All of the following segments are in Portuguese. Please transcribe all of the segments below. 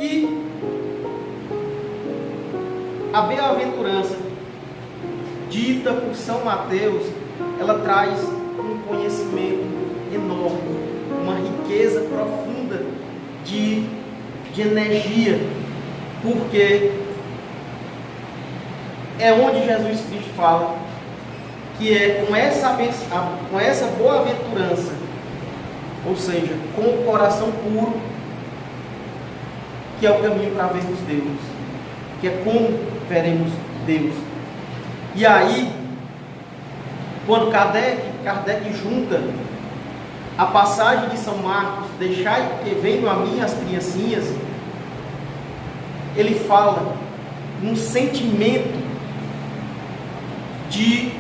E a bem-aventurança dita por São Mateus, ela traz um conhecimento enorme, uma riqueza profunda de energia, porque é onde Jesus Cristo fala que é com essa boa-aventurança, ou seja, com o coração puro, que é o caminho para vermos Deus, que é como veremos Deus. E aí, quando Kardec junta a passagem de São Marcos, deixai porque venham a mim as criancinhas, ele fala num sentimento de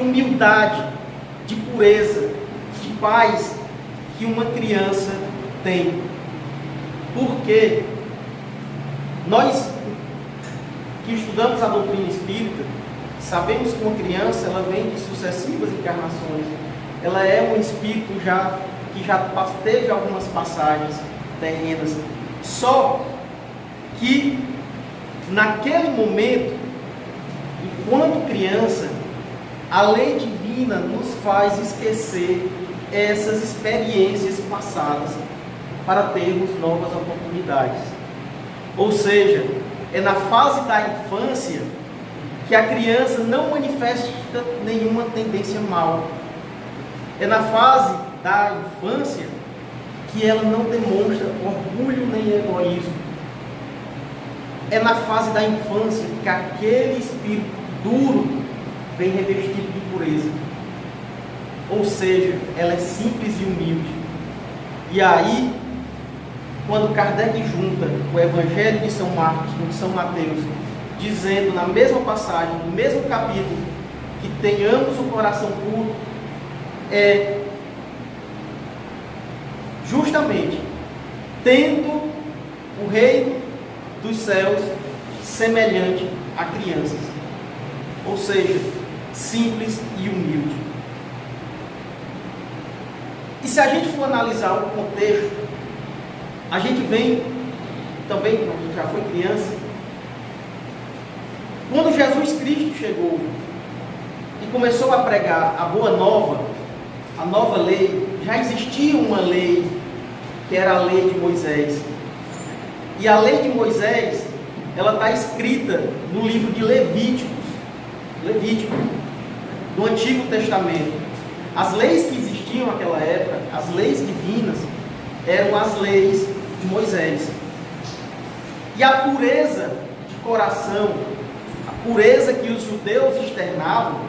humildade, de pureza, de paz que uma criança tem. Porque nós que estudamos a doutrina espírita, sabemos que uma criança ela vem de sucessivas encarnações. Ela é um espírito que já teve algumas passagens terrenas. Só que naquele momento, enquanto criança, a lei divina nos faz esquecer essas experiências passadas para termos novas oportunidades. Ou seja, é na fase da infância que a criança não manifesta nenhuma tendência mal. É na fase da infância que ela não demonstra orgulho nem egoísmo. É na fase da infância que aquele espírito duro vem revestido de pureza. Ou seja, ela é simples e humilde. E aí, quando Kardec junta o Evangelho de São Marcos com de São Mateus, dizendo na mesma passagem, no mesmo capítulo, que tenhamos o coração puro, é justamente tendo o reino dos céus semelhante a crianças, ou seja, simples e humilde. E se a gente for analisar o contexto, a gente vem também, quando já foi criança, quando Jesus Cristo chegou e começou a pregar a boa nova, a nova lei, já existia uma lei, que era a lei de Moisés. E a lei de Moisés, ela está escrita no livro de Levítico, do Antigo Testamento. As leis que existiam naquela época, as leis divinas, eram as leis de Moisés. E a pureza de coração, a pureza que os judeus externavam,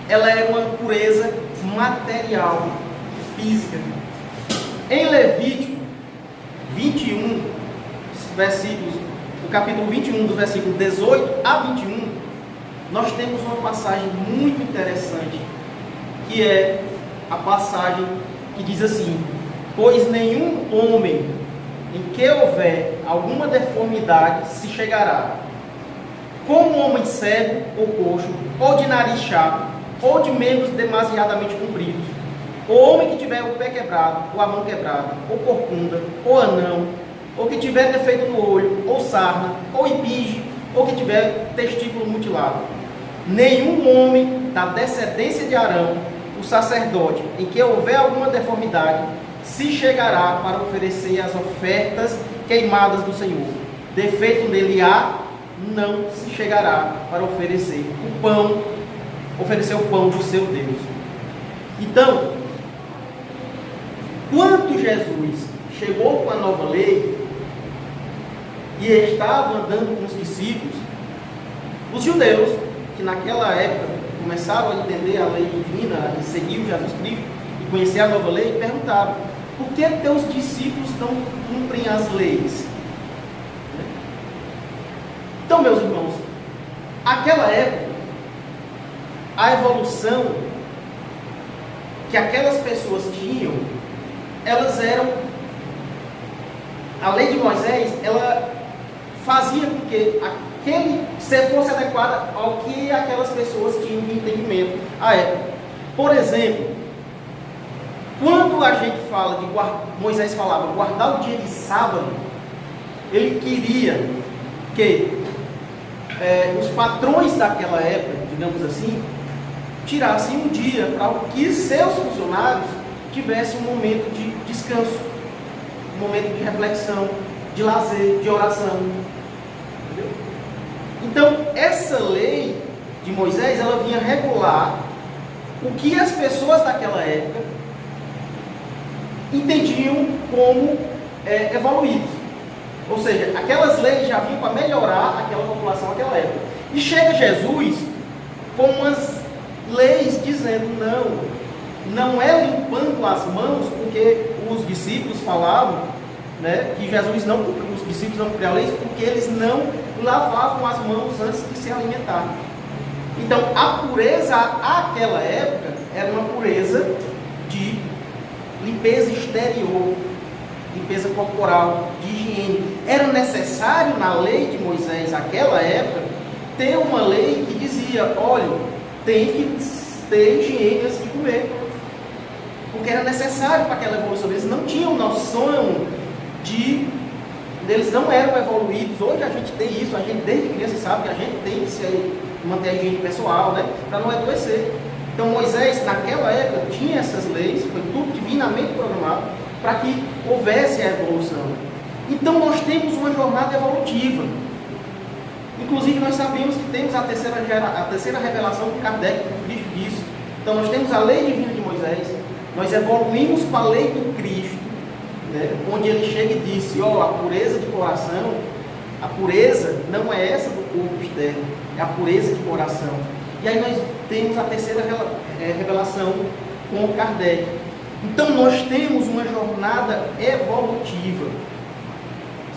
ela era uma pureza material, física. Em Levítico 21, versículos, no capítulo 21, do versículo 18 a 21, nós temos uma passagem muito interessante, que é a passagem que diz assim: pois nenhum homem em que houver alguma deformidade se chegará, como um homem cego ou coxo, ou de nariz chato, ou de membros demasiadamente compridos, ou homem que tiver o pé quebrado, ou a mão quebrada, ou corcunda, ou anão, ou que tiver defeito no olho, ou sarna, ou impige, ou que tiver testículo mutilado. Nenhum homem da descendência de Arão, o sacerdote, em que houver alguma deformidade, se chegará para oferecer as ofertas queimadas do Senhor. Defeito nele há, não se chegará para oferecer o pão do seu Deus. Então, quando Jesus chegou com a nova lei e estava andando com os discípulos, os judeus, que naquela época começaram a entender a lei divina e seguiam Jesus Cristo e conhecer a nova lei, perguntaram: por que teus discípulos não cumprem as leis? Então, meus irmãos, aquela época, a evolução que aquelas pessoas tinham, elas eram, a lei de Moisés, ela fazia com que aquele ser fosse adequado ao que aquelas pessoas tinham de entendimento à época. Por exemplo, Quando a gente fala de Moisés falava guardar o dia de sábado, ele queria que os patrões daquela época, digamos assim, tirassem um dia para que seus funcionários tivessem um momento de descanso, um momento de reflexão, de lazer, de oração. Entendeu? Então, essa lei de Moisés, ela vinha regular o que as pessoas daquela época entendiam como evoluídos. Ou seja, aquelas leis já vinham para melhorar aquela população naquela época. E chega Jesus com umas leis dizendo, não é limpando as mãos, porque os discípulos falavam, né, que os discípulos não cumpriam a lei porque eles não lavavam as mãos antes de se alimentar. Então, a pureza àquela época era uma pureza de limpeza exterior, limpeza corporal, de higiene. Era necessário na lei de Moisés, naquela época, ter uma lei que dizia, olha, tem que ter higiene antes de comer. Porque era necessário para aquela evolução. Eles não tinham noção eles não eram evoluídos. Hoje a gente tem isso, a gente desde criança sabe que a gente tem que se manter a higiene pessoal, né, para não adoecer. Então Moisés, naquela época, tinha essas leis, foi tudo divinamente programado para que houvesse a evolução. Então nós temos uma jornada evolutiva. Inclusive nós sabemos que temos a terceira revelação que Kardec, Cristo, disse. Então nós temos a lei divina de Moisés, nós evoluímos para a lei de Cristo, né, onde ele chega e disse, a pureza de coração, a pureza não é essa do corpo externo, é a pureza de coração. E aí nós temos a terceira revelação com Kardec. Então nós temos uma jornada evolutiva,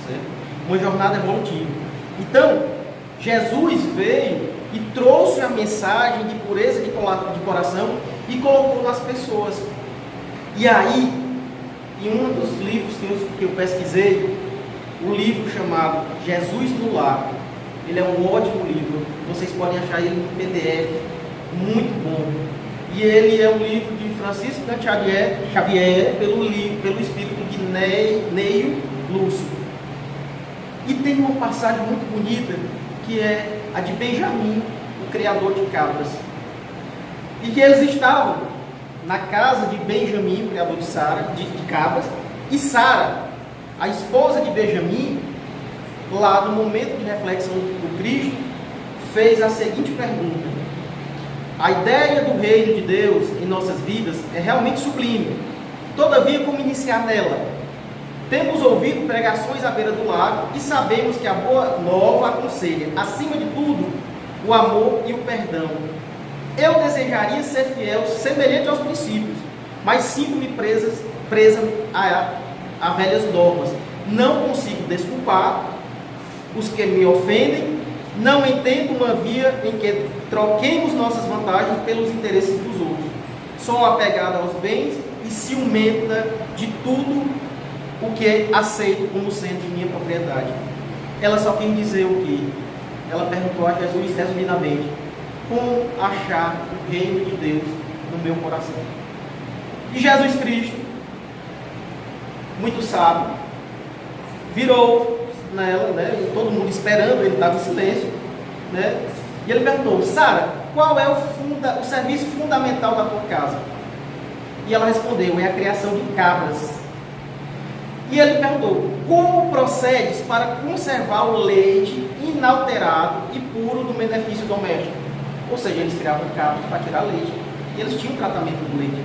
certo? Uma jornada evolutiva. Então Jesus veio e trouxe a mensagem de pureza de coração e colocou nas pessoas. E aí, em um dos livros que eu pesquisei, o livro chamado Jesus no Lar, ele é um ótimo livro, vocês podem achar ele no PDF, muito bom. E ele é um livro de Francisco Xavier pelo espírito de Neio Lúcio. E tem uma passagem muito bonita, que é a de Benjamim, o criador de cabras. E que eles estavam na casa de Benjamim, o criador de cabras, e Sara, a esposa de Benjamim, lá no momento de reflexão do Cristo, fez a seguinte pergunta: a ideia do reino de Deus em nossas vidas é realmente sublime. Todavia, como iniciar nela? Temos ouvido pregações à beira do lago e sabemos que a boa nova aconselha, acima de tudo, o amor e o perdão. Eu desejaria ser fiel, semelhante aos princípios, mas sinto-me presa a velhas normas. Não consigo desculpar os que me ofendem. Não entendo uma via em que troquemos nossas vantagens pelos interesses dos outros. Sou apegada aos bens e ciumenta de tudo o que aceito como sendo de minha propriedade. Ela só quis dizer o quê? Ela perguntou a Jesus, resumidamente, como achar o reino de Deus no meu coração. E Jesus Cristo, muito sábio, virou nela, né, e todo mundo esperando, ele estava em silêncio, né, e ele perguntou: Sara, qual é o serviço fundamental da tua casa? E ela respondeu: é a criação de cabras. E ele perguntou: como procedes para conservar o leite inalterado e puro do benefício doméstico? Ou seja, eles criavam cabras para tirar leite, e eles tinham tratamento do leite.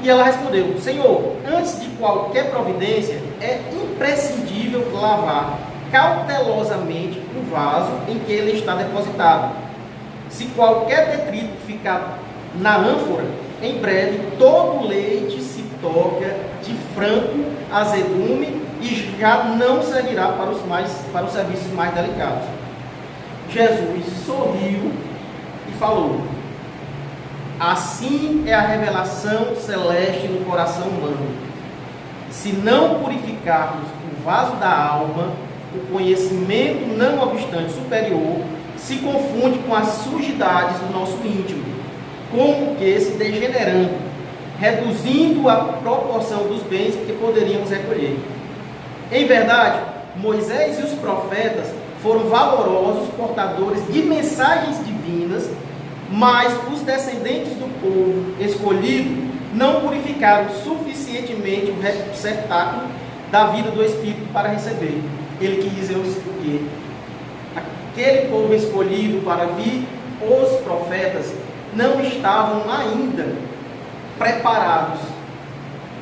E ela respondeu: Senhor, antes de qualquer providência, é imprescindível lavar cautelosamente o vaso em que ele está depositado. Se qualquer detrito ficar na ânfora, em breve todo o leite se toca de franco azedume e já não servirá para os serviços mais delicados. Jesus sorriu e falou: assim é a revelação celeste no coração humano. Se não purificarmos o vaso da alma, o conhecimento, não obstante superior, se confunde com as sujidades do nosso íntimo, como que se degenerando, reduzindo a proporção dos bens que poderíamos recolher. Em verdade, Moisés e os profetas foram valorosos portadores de mensagens divinas, mas os descendentes do povo escolhido não purificaram suficientemente o receptáculo da vida do Espírito para receber. Ele quis dizer o quê? Aquele povo escolhido para vir, os profetas, não estavam ainda preparados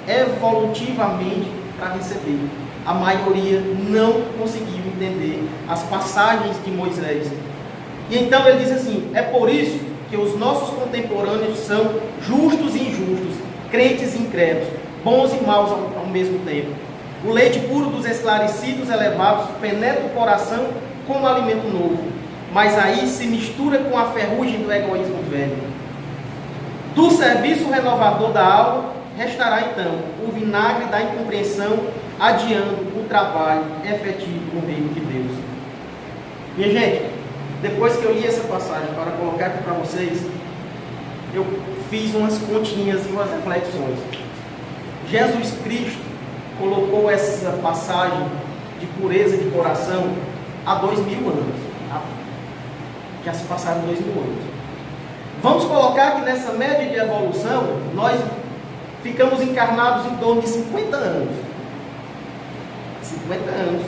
evolutivamente para receber. A maioria não conseguiu entender as passagens de Moisés. E então ele diz assim: é por isso que os nossos contemporâneos são justos e injustos, crentes e incrédulos, bons e maus ao mesmo tempo. O leite puro dos esclarecidos elevados penetra o coração como alimento novo, mas aí se mistura com a ferrugem do egoísmo velho. Do serviço renovador da alma restará então o vinagre da incompreensão, adiando o trabalho efetivo no reino de Deus. Minha gente, depois que eu li essa passagem para colocar aqui para vocês, eu fiz umas continhas e umas reflexões. Jesus Cristo colocou essa passagem de pureza de coração há 2000 anos. Já se passaram 2000 anos. Vamos colocar que nessa média de evolução, nós ficamos encarnados em torno de 50 anos. 50 anos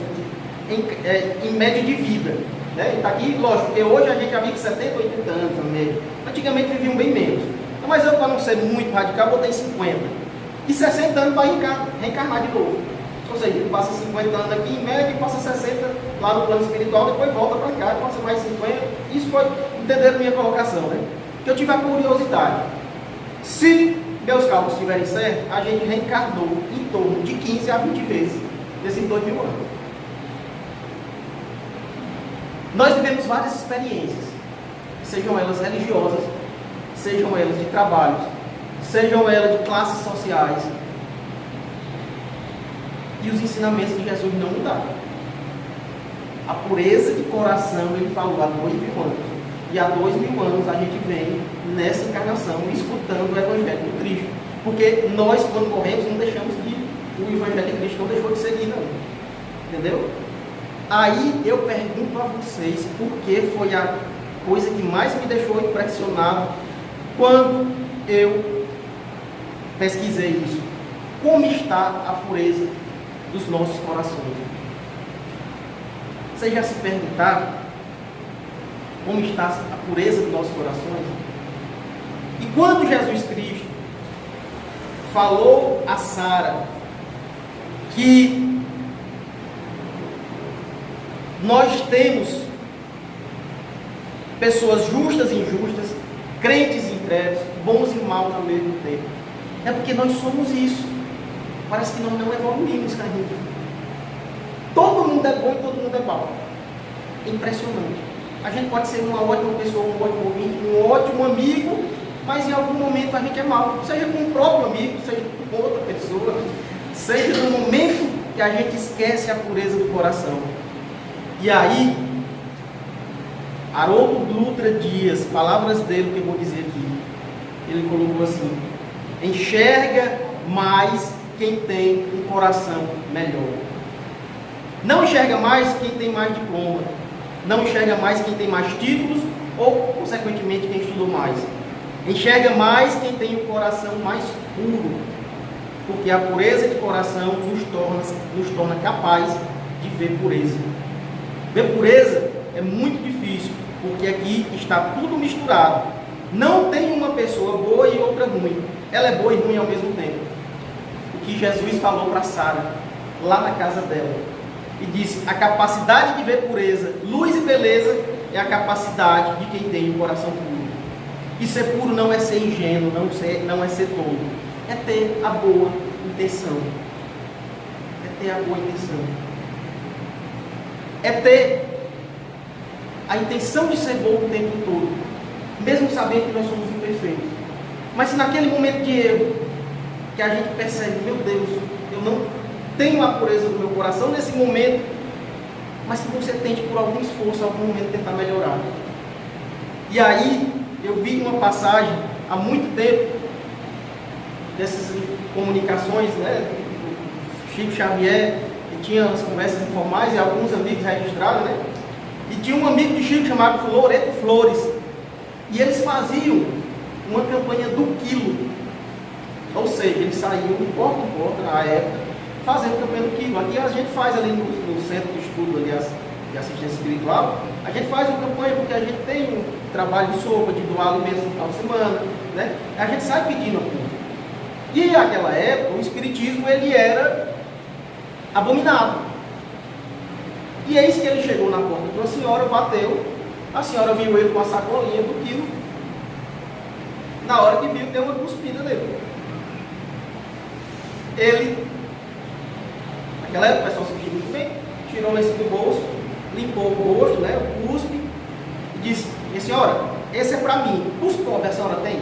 em média de vida. Né? Está aqui, lógico, porque hoje a gente já vive 70, 80 anos na média. Antigamente viviam bem menos. Mas eu, para não ser muito radical, botei 50. E 60 anos para reencarnar de novo. Ou seja, ele passa 50 anos aqui em média e passa 60 lá no plano espiritual, depois volta para cá, passa mais 50. Isso foi entender a minha colocação, né? Que eu tive a curiosidade. Se meus cálculos estiverem certos, a gente reencarnou em torno de 15 a 20 vezes nesses 2000 anos. Nós vivemos várias experiências, sejam elas religiosas, sejam elas de trabalhos, sejam elas de classes sociais. E os ensinamentos de Jesus não mudaram. A pureza de coração, ele falou há 2000 anos. E há 2000 anos a gente vem nessa encarnação escutando o Evangelho do Cristo. Porque nós, quando morremos, não deixamos de... O Evangelho de Cristo não deixou de seguir, não. Entendeu? Aí eu pergunto a vocês, porque foi a coisa que mais me deixou impressionado quando eu pesquisei isso. Como está a pureza dos nossos corações? Vocês já se perguntaram como está a pureza dos nossos corações? E quando Jesus Cristo falou a Sara que nós temos pessoas justas e injustas, crentes e incrédulos, bons e maus ao mesmo tempo, é porque nós somos isso. Parece que nós não evoluímos, carinho. Todo mundo é bom e todo mundo é mau. Impressionante. A gente pode ser uma ótima pessoa, um ótimo ouvinte, um ótimo amigo, mas em algum momento a gente é mau. Seja com o próprio amigo, seja com outra pessoa, seja no momento que a gente esquece a pureza do coração. E aí, Haroldo Dutra Dias, palavras dele que eu vou dizer aqui, ele colocou assim: enxerga mais quem tem um coração melhor. Não enxerga mais quem tem mais diploma. Não enxerga mais quem tem mais títulos ou, consequentemente, quem estudou mais. Enxerga mais quem tem o coração mais puro. Porque a pureza de coração nos torna capaz de ver pureza. Ver pureza é muito difícil, porque aqui está tudo misturado. Não tem uma pessoa boa e outra ruim. Ela é boa e ruim ao mesmo tempo. O que Jesus falou para Sara, lá na casa dela, e disse: a capacidade de ver pureza, luz e beleza, é a capacidade de quem tem o coração puro. E ser puro não é ser ingênuo, não é ser tolo. É ter a boa intenção. É ter a boa intenção. É ter a intenção de ser bom o tempo todo, mesmo sabendo que nós somos imperfeitos. Mas se naquele momento de erro, que a gente percebe, meu Deus, eu não tenho a pureza do meu coração nesse momento, mas que você tente por algum esforço, algum momento tentar melhorar. E aí, eu vi uma passagem há muito tempo, dessas comunicações, né? O Chico Xavier, que tinha as conversas informais e alguns amigos registrados, né? E tinha um amigo de Chico chamado Loreto Flores. E eles faziam uma campanha do quilo. Ou seja, eles saíam de porta em porta, na época, fazendo campanha do quilo. Aqui a gente faz ali no Centro de Estudo, aliás, de Assistência Espiritual, a gente faz uma campanha porque a gente tem um trabalho de sopa, de doar alimentos no final de semana, né? A gente sai pedindo apoio. E naquela época, o Espiritismo, ele era abominado. E eis que ele chegou na porta de uma senhora, bateu, a senhora viu ele com a sacolinha do quilo, na hora que viu, deu uma cuspida nele. Ele, naquela época o pessoal se vestia muito bem, tirou o lenço do bolso, limpou o rosto, né, o cuspe, e disse: minha senhora, esse é para mim, os pobres a senhora tem?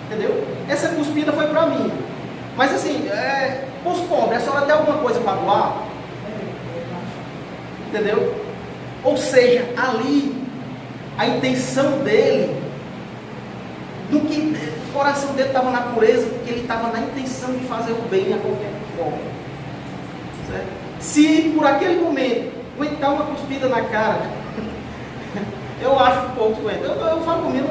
Entendeu? Essa cuspida foi para mim. Mas assim, os pobres, a senhora tem alguma coisa para doar? Entendeu? Ou seja, ali, a intenção dele, o coração dele estava na pureza, porque ele estava na intenção de fazer o bem a qualquer forma. Certo? Se por aquele momento aguentar uma cuspida na cara, eu acho pouco aguenta. Eu falo comigo,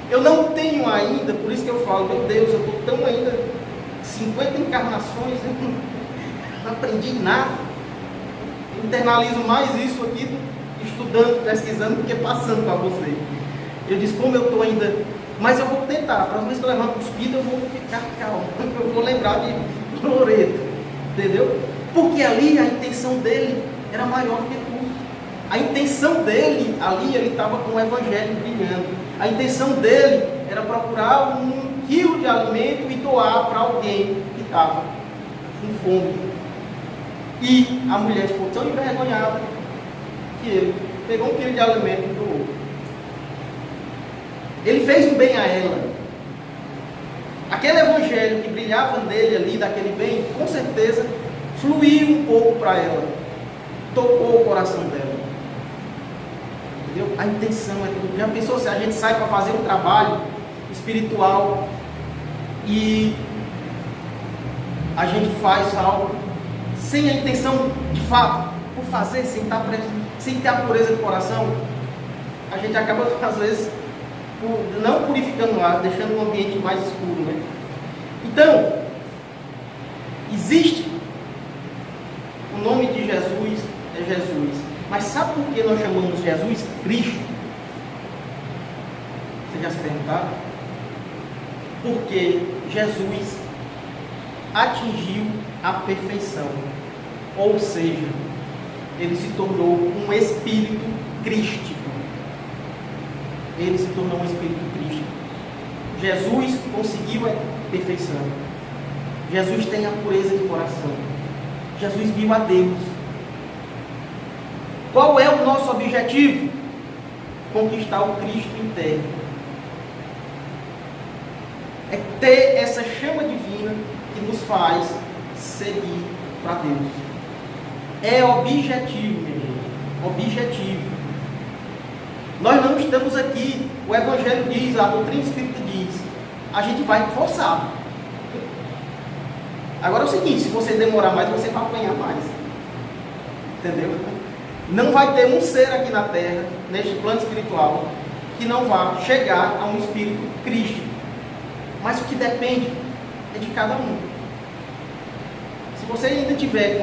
eu não tenho ainda, por isso que eu falo, meu Deus, eu estou tão ainda 50 encarnações, eu não aprendi nada. Eu internalizo mais isso aqui, estudando, pesquisando, do que passando para você. Eu disse, como eu estou ainda, mas eu vou tentar. A próxima vez que eu levar uma cuspida, eu vou ficar calmo, eu vou lembrar de Loreto, entendeu? Porque ali a intenção dele era maior do que tudo. A intenção dele, ali ele estava com o evangelho brilhando. A intenção dele era procurar 1 quilo de alimento e doar para alguém que estava com fome. E a mulher ficou tão envergonhada que ele pegou 1 quilo de alimento e doou. Ele fez um bem a ela. Aquele evangelho que brilhava nele ali, daquele bem, com certeza fluiu um pouco para ela, tocou o coração dela. Entendeu? A intenção é tudo. Já pensou se a gente sai para fazer um trabalho espiritual e a gente faz algo sem a intenção de fato, por fazer, sem ter a pureza do coração, a gente acaba às vezes não purificando o ar, deixando o ambiente mais escuro, né? Então, existe o nome de Jesus, é Jesus. Mas sabe por que nós chamamos Jesus Cristo? Você já se perguntaram? Porque Jesus atingiu a perfeição. Ou seja, ele se tornou um espírito crístico. Ele se tornou um espírito crístico. Jesus conseguiu a perfeição. Jesus tem a pureza de coração. Jesus viu a Deus. Qual é o nosso objetivo? Conquistar o Cristo interno. É ter essa chama divina que nos faz seguir para Deus. É objetivo, meu irmão. Objetivo. Nós não estamos aqui, o Evangelho diz, a doutrina espírita diz, a gente vai forçar. Agora é o seguinte, se você demorar mais, você vai apanhar mais. Entendeu? Não vai ter um ser aqui na Terra, neste plano espiritual, que não vá chegar a um espírito crístico. Mas o que depende é de cada um. Se você ainda tiver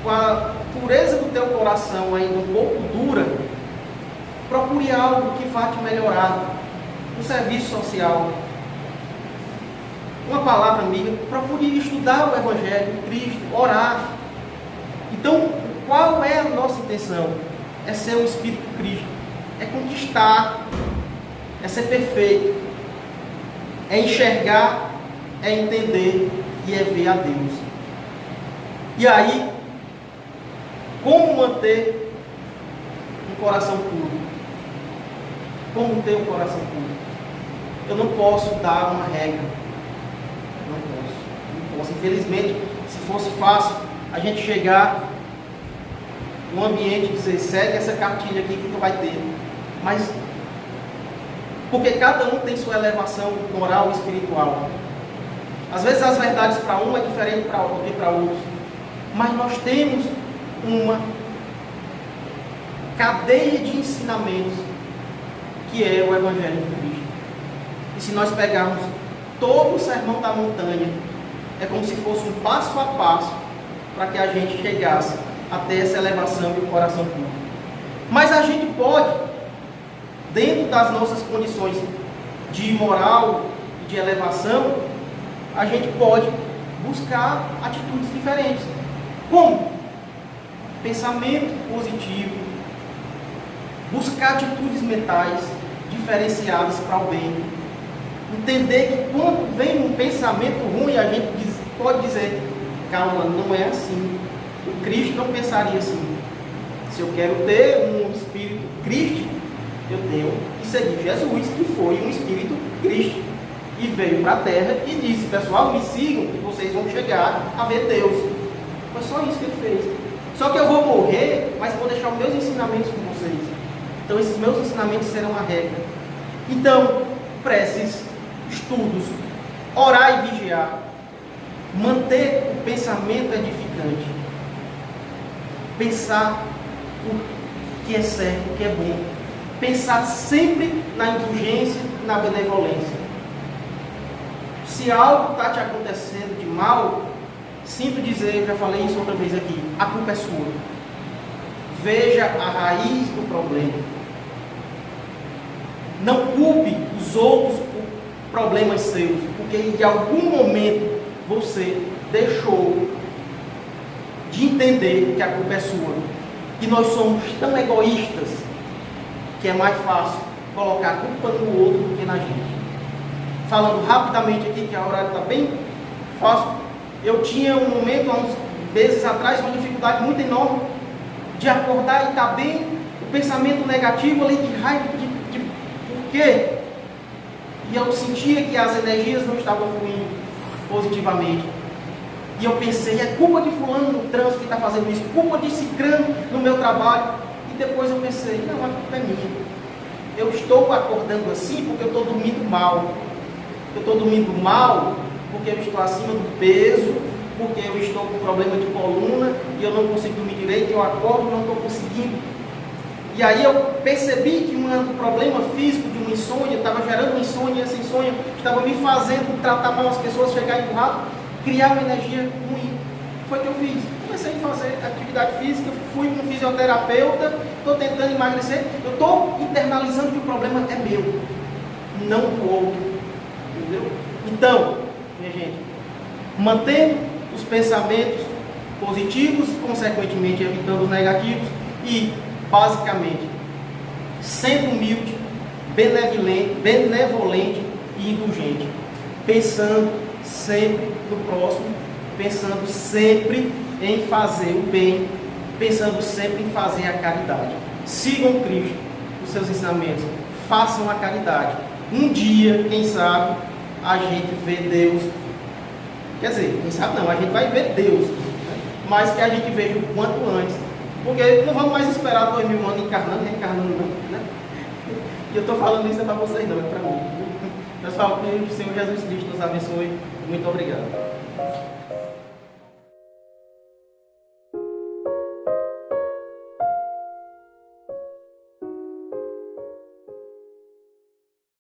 com a pureza do teu coração ainda um pouco dura, procure algo que vá te melhorar. Um serviço social, uma palavra amiga, procure estudar o Evangelho de Cristo, orar. Então, qual é a nossa intenção? É ser um Espírito Cristo, é conquistar, é ser perfeito, é enxergar, é entender e é ver a Deus. E aí, como manter um coração puro? Como ter um coração puro? Eu não posso dar uma regra. Não posso. Infelizmente, se fosse fácil a gente chegar num ambiente e dizer, segue essa cartilha aqui que tu vai ter. Mas porque cada um tem sua elevação moral e espiritual. Às vezes as verdades para um é diferente do que para outros. Mas nós temos uma cadeia de ensinamentos que é o Evangelho de Cristo. E se nós pegarmos todo o Sermão da Montanha, é como se fosse um passo a passo para que a gente chegasse até essa elevação e o coração puro. Mas a gente pode, dentro das nossas condições de moral e de elevação, a gente pode buscar atitudes diferentes. Como? Pensamento positivo, buscar atitudes mentais diferenciadas para o bem. Entender que quando vem um pensamento ruim, a gente pode dizer, calma, não é assim. O Cristo não pensaria assim. Se eu quero ter um espírito crístico, eu tenho que seguir Jesus, que foi um espírito crístico. E veio para a terra e disse, pessoal, me sigam, que vocês vão chegar a ver Deus. Foi só isso que ele fez. Só que eu vou morrer, mas vou deixar os meus ensinamentos com vocês. Então esses meus ensinamentos serão a regra. Então, preces, estudos, orar e vigiar, manter o pensamento edificante, pensar o que é certo, o que é bom, pensar sempre na indulgência, na benevolência. Se algo está te acontecendo de mal, sinto dizer, eu já falei isso outra vez aqui, a culpa é sua. Veja a raiz do problema. Não culpe os outros por problemas seus, porque em algum momento você deixou de entender que a culpa é sua. E nós somos tão egoístas que é mais fácil colocar a culpa no outro do que na gente. Falando rapidamente aqui, que a horário está bem fácil. Eu tinha um momento, há uns meses atrás, uma dificuldade muito enorme de acordar e estar bem, o pensamento negativo ali de raiva, de por quê? E eu sentia que as energias não estavam fluindo positivamente. E eu pensei, é culpa de fulano no trânsito que está fazendo isso, culpa de cicrano no meu trabalho. E depois eu pensei, não, a culpa é minha. Eu estou acordando assim porque eu estou dormindo mal. Eu estou dormindo mal porque eu estou acima do peso, porque eu estou com problema de coluna e eu não consigo dormir direito, eu acordo e não estou conseguindo. E aí eu percebi que um problema físico de uma insônia, estava gerando uma insônia, e essa insônia estava me fazendo tratar mal as pessoas, chegar empurrado, criar uma energia ruim. Foi o que eu fiz. Comecei a fazer atividade física, fui com um fisioterapeuta, estou tentando emagrecer, eu estou internalizando que o problema é meu, não do outro. Entendeu? Então, minha gente, mantendo os pensamentos positivos, consequentemente evitando os negativos e, basicamente, sendo humilde, benevolente e indulgente, pensando sempre no próximo, pensando sempre em fazer o bem, pensando sempre em fazer a caridade. Sigam Cristo, os seus ensinamentos, façam a caridade. Um dia, quem sabe, a gente vê Deus. Quer dizer, quem sabe não, a gente vai ver Deus, né? Mas que a gente veja o quanto antes, porque não vamos mais esperar 2000 anos encarnando, reencarnando não, né? E eu estou falando isso para vocês não, é para mim. Pessoal, que o Senhor Jesus Cristo nos abençoe. Muito obrigado.